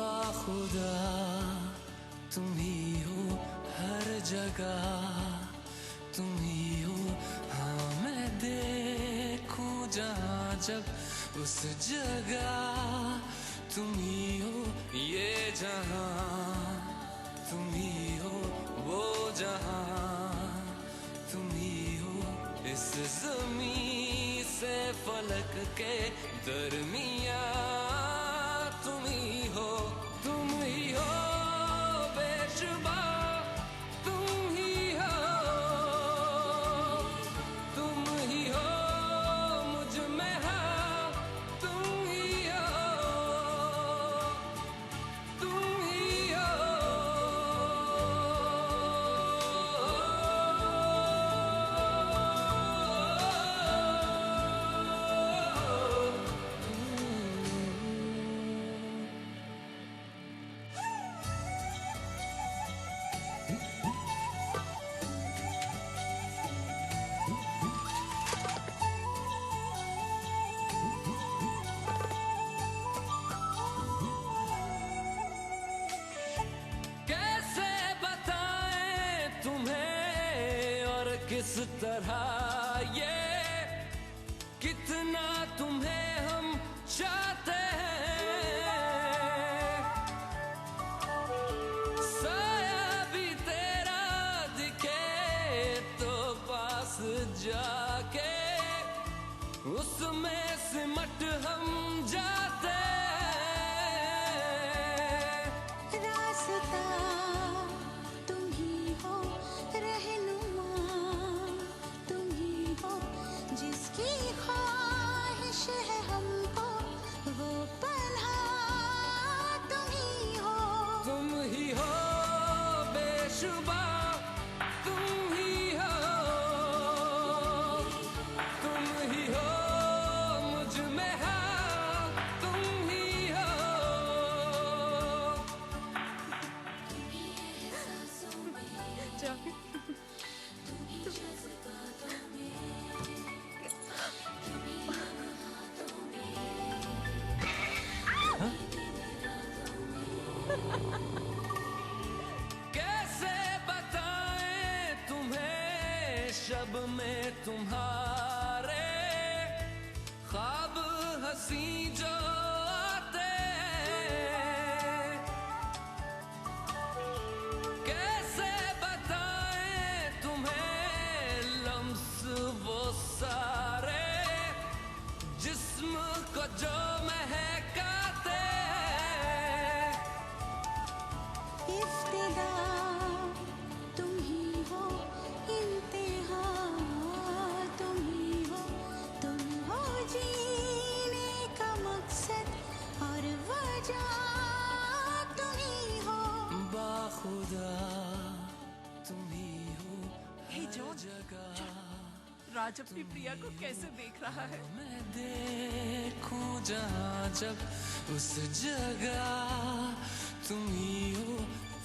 बाखुदा तुम ही हो हर जगह, तुम ही हो। हाँ मैं देखूं जहाँ जब उस जगह तुम ही हो। ये जहाँ तुम ही हो, वो जहाँ तुम ही हो। इस ज़मीं से फलक के दरमियाँ तुम ही हो, तुम ही हो बेशुबा, तुम ही हो, तुम ही हो मुझ में हाँ, तुम ही हो, तुम ही हो। किस तरह ये कितना तुम्हें हम चाहते हैं, साया भी तेरा दिखे तो पास जाके उसमें सिमट हम जाते हैं। रास्ता तुम ही हो, रहनुमा तुम ही हो, जिसकी ख्वाहिश है हमको वो पन्हा तुम ही हो। तुम ही हो बेशुबा, तुम ही हो, तुम ही हो मुझ में हाँ, तुम ही हो। कैसे बताएं तुम्हें शब में तुम्हारे ख्वाब हंसी जो आते हैं, कैसे बताएं तुम्हें लम्स वो सारे जिस्म को जो महकाते हैं। इफ्तिदा तुम ही हो, इंतहा तुम ही हो, तुम हो जीने का मकसद और वजह तुम ही हो। बाखुदा तुम ही हो हे हर जॉन, जगह। राज अपनी प्रिया को कैसे देख रहा है? मैं देखूं जहाँ जब उस जगह तुम ही हो।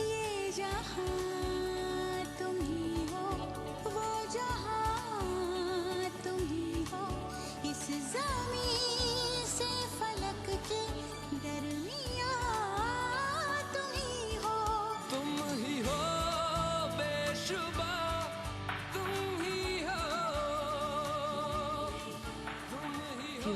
ये जहाँ तुम ही हो, वो जहाँ तुम ही हो, इस ज़मीं से फलक के दरमियाँ तुम ही हो। तुम ही हो बेशुबा, तुम ही हो, तुम ही हो।